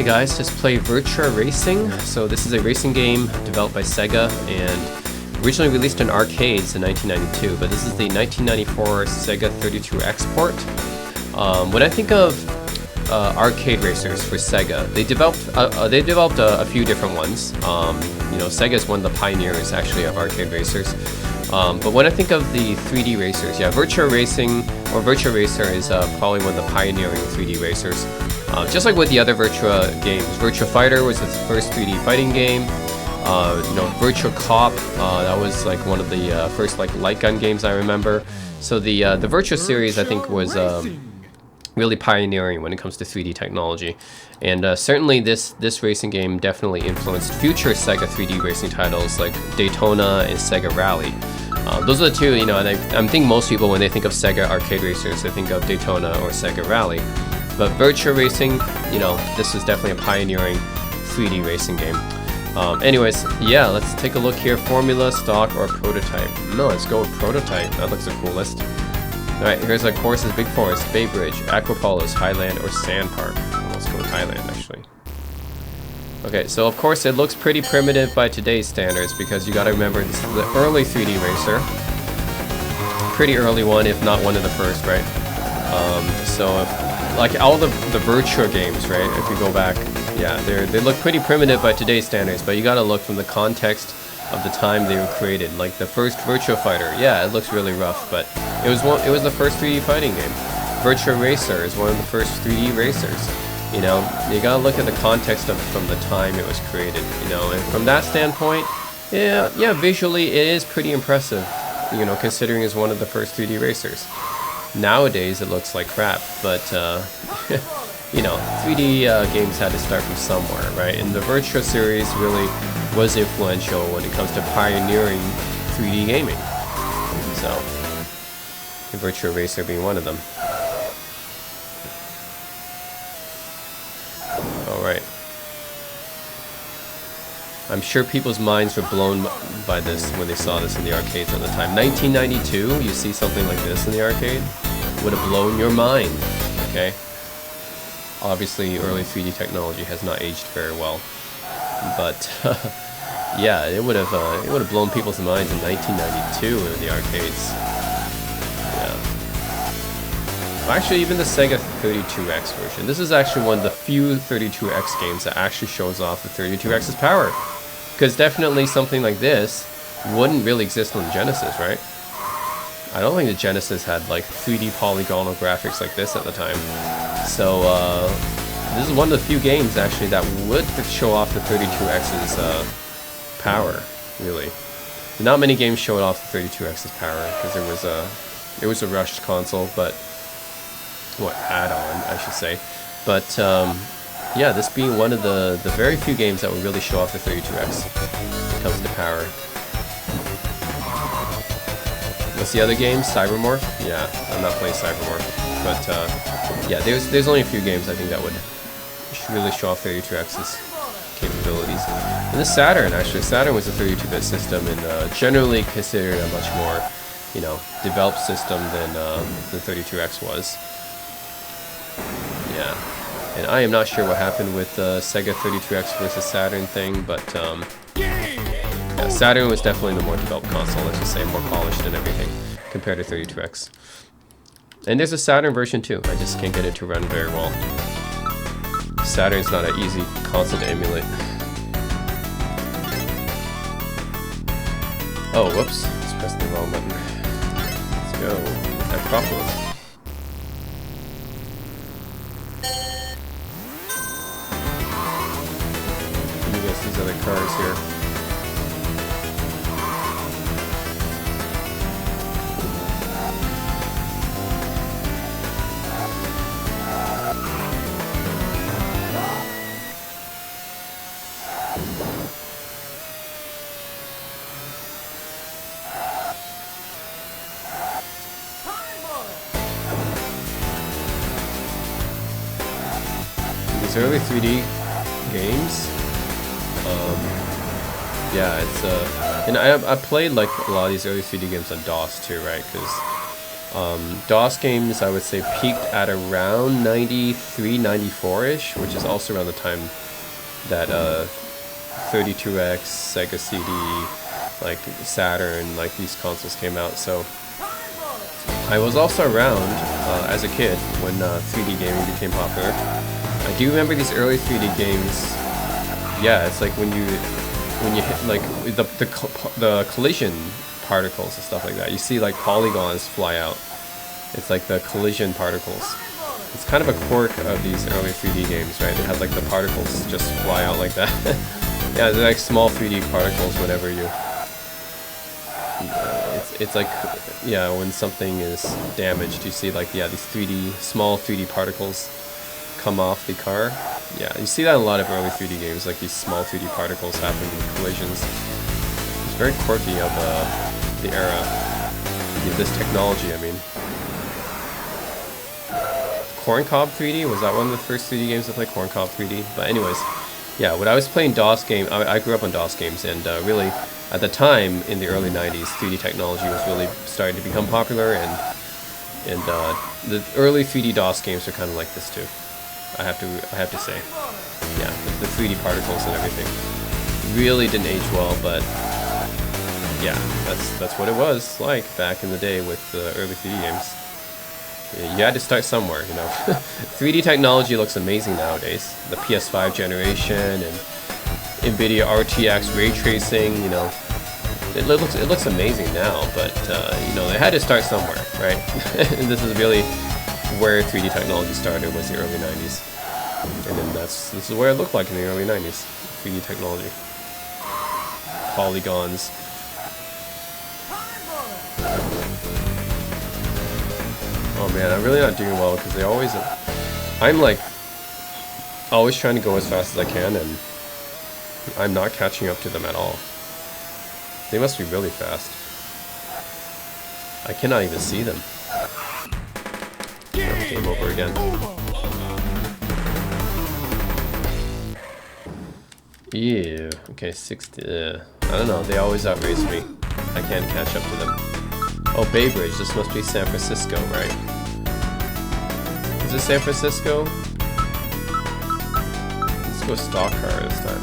Hey guys, let's play Virtua Racing. So this is a racing game developed by Sega and originally released in arcades in 1992, but this is the 1994 Sega 32X port. When I think of arcade racers for Sega, they developed a few different ones. You know, Sega is one of the pioneers actually of arcade racers. But when I think of the 3D racers, yeah, Virtua Racing or Virtua Racer is probably one of the pioneering 3D racers. Just like with the other Virtua games, Virtua Fighter was the first 3D fighting game. You know, Virtua Cop, that was like one of the first like light gun games I remember. So the Virtua series I think was really pioneering when it comes to 3D technology, and certainly this racing game definitely influenced future Sega 3D racing titles like Daytona and Sega Rally. Those are the two, you know, and I think most people when they think of Sega arcade racers, they think of Daytona or Sega Rally. But Virtua Racing, you know, this is definitely a pioneering 3D racing game. Anyways, yeah, let's take a look here. Formula, stock, or prototype. No, let's go with prototype. That looks the coolest. Alright, here's our courses: Big Forest, Bay Bridge, Aquapolos, Highland, or Sand Park. Let's go with Highland, actually. Okay, so of course it looks pretty primitive by today's standards because you gotta remember this is the early 3D racer. Pretty early one, if not one of the first, right? Like all the Virtua games, right? If you go back, yeah, they look pretty primitive by today's standards, but you gotta look from the context of the time they were created. Like the first Virtua Fighter, yeah, it looks really rough, but it was the first 3D fighting game. Virtua Racer is one of the first 3D racers. You know, you gotta look at the context from the time it was created. You know, and from that standpoint, yeah, visually it is pretty impressive. You know, considering it's one of the first 3D racers. Nowadays it looks like crap, but you know, 3D games had to start from somewhere, right? And the Virtua series really was influential when it comes to pioneering 3D gaming. So, Virtua Racer being one of them. Alright. I'm sure people's minds were blown by this when they saw this in the arcades at the time. 1992, you see something like this in the arcade, would have blown your mind, okay? Obviously, early 3D technology has not aged very well, but yeah, it would have blown people's minds in 1992 in the arcades. Yeah. Actually, even the Sega 32X version. This is actually one of the few 32X games that actually shows off the 32X's power. Because definitely something like this wouldn't really exist on the Genesis, right? I don't think the Genesis had like 3D polygonal graphics like this at the time. So this is one of the few games actually that would show off the 32X's power, really. Not many games showed off the 32X's power because it was a rushed console, but add-on, I should say. But yeah, this being one of the very few games that would really show off the 32X when it comes to power. What's the other game? Cybermorph? Yeah, I'm not playing Cybermorph. But yeah, there's only a few games I think that would really show off 32X's capabilities. And the Saturn, actually, Saturn was a 32-bit system and generally considered a much more, you know, developed system than the 32X was. Yeah. And I am not sure what happened with the Sega 32X versus Saturn thing, but yeah, Saturn was definitely the more developed console, let's just say, more polished and everything, compared to 32X. And there's a Saturn version too, I just can't get it to run very well. Saturn's not an easy console to emulate. Oh, whoops, just pressed the wrong button. Let's go, Acropolis. These other cars here. These early 3D games. Yeah, it's and I played like a lot of these early 3D games on DOS too, right? Because DOS games, I would say, peaked at around 93, 94-ish, which is also around the time that 32X, Sega CD, like Saturn, like these consoles came out. So I was also around as a kid when 3D gaming became popular. I do remember these early 3D games. Yeah, it's like when you hit like the collision particles and stuff like that. You see like polygons fly out. It's like the collision particles. It's kind of a quirk of these early 3D games, right? It has like the particles just fly out like that. Yeah, they're like small 3D particles whenever you... it's like, yeah, when something is damaged, you see like, yeah, these small 3D particles come off the car. Yeah, you see that in a lot of early 3D games, like these small 3D particles happen in collisions. It's very quirky of the era, this technology, I mean. Corncob 3D, was that one of the first 3D games I played? Corncob 3D? But anyways, yeah, when I was playing DOS games, I grew up on DOS games, and really, at the time, in the early 90s, 3D technology was really starting to become popular, and the early 3D DOS games are kind of like this too. I have to say, yeah, the 3D particles and everything really didn't age well, but yeah, that's what it was like back in the day with the early 3D games. You had to start somewhere, you know. 3D technology looks amazing nowadays. The PS5 generation and NVIDIA RTX ray tracing, you know, it looks amazing now. But you know, they had to start somewhere, right? And this is really where 3D technology started, was the early 90s. And then this is where it looked like in the early 90s, 3D technology. Polygons. Oh man, I'm really not doing well because they always... I'm like always trying to go as fast as I can, and I'm not catching up to them at all. They must be really fast. I cannot even see them. Game over again. Ew. Okay, 60. I don't know. They always outrace me. I can't catch up to them. Oh, Bay Bridge. This must be San Francisco, right? Is this San Francisco? Let's go stock car this time.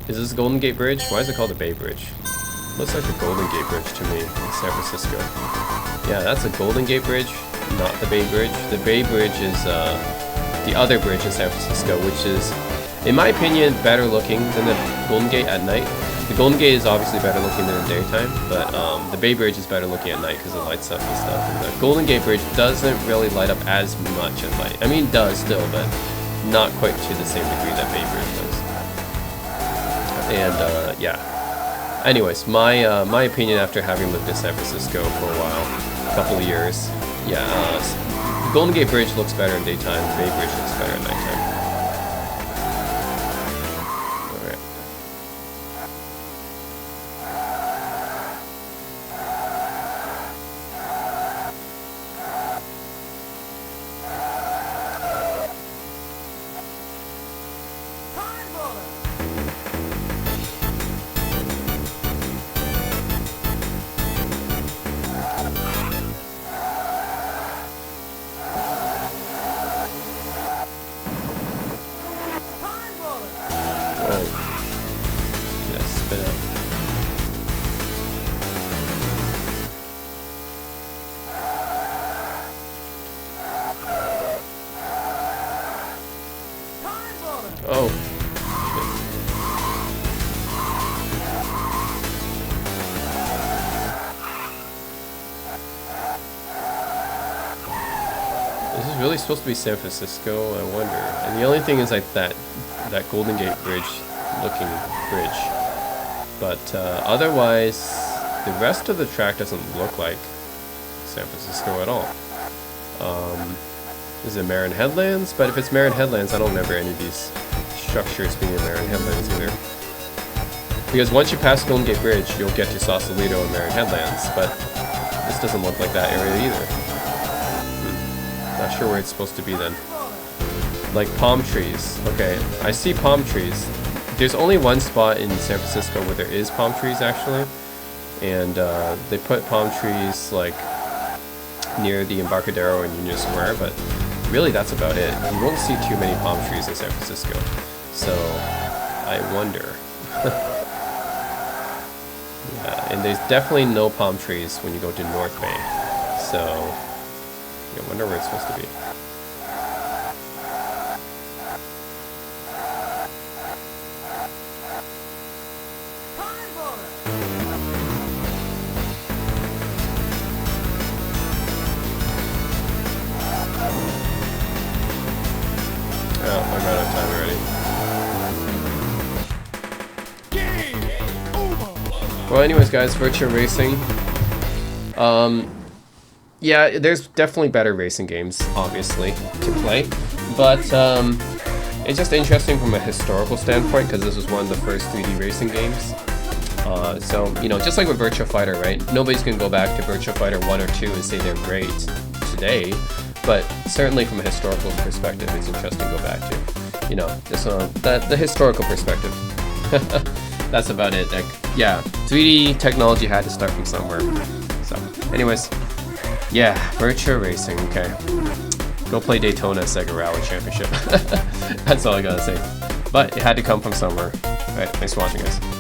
Is this Golden Gate Bridge? Why is it called the Bay Bridge? Looks like the Golden Gate Bridge to me in San Francisco. Yeah, that's a Golden Gate Bridge, not the Bay Bridge. The Bay Bridge is the other bridge in San Francisco, which is, in my opinion, better looking than the Golden Gate at night. The Golden Gate is obviously better looking than in the daytime, but the Bay Bridge is better looking at night because it lights up and stuff. And the Golden Gate Bridge doesn't really light up as much at night. I mean, it does still, but not quite to the same degree that Bay Bridge does. And yeah. Anyways, my opinion after having lived in San Francisco for a while, a couple of years, yeah, the Golden Gate Bridge looks better in daytime. The Bay Bridge looks better at nighttime. Oh. This is really supposed to be San Francisco, I wonder. And the only thing is like that Golden Gate Bridge looking bridge. But otherwise, the rest of the track doesn't look like San Francisco at all. Is it Marin Headlands? But if it's Marin Headlands, I don't remember any of these structures being in Marin Headlands either. Because once you pass Golden Gate Bridge, you'll get to Sausalito and Marin Headlands, but this doesn't look like that area either. Not sure where it's supposed to be then. Like palm trees. Okay, I see palm trees. There's only one spot in San Francisco where there is palm trees actually, and they put palm trees like near the Embarcadero in Union Square, but really that's about it. You won't see too many palm trees in San Francisco, so I wonder. Yeah, and there's definitely no palm trees when you go to North Bay, so I wonder where it's supposed to be. Oh, I'm out of time already. Well, anyways, guys, Virtua Racing. Yeah, there's definitely better racing games, obviously, to play, but it's just interesting from a historical standpoint because this was one of the first 3D racing games. So, you know, just like with Virtua Fighter, right? Nobody's gonna go back to Virtua Fighter 1 or 2 and say they're great today. But certainly from a historical perspective, it's interesting to go back to, you know, just the historical perspective. That's about it. Like, yeah, 3D technology had to start from somewhere. So, anyways, yeah, Virtua Racing. Okay, go play Daytona Sega Rally Championship. That's all I gotta say. But it had to come from somewhere. All right, thanks for watching, guys.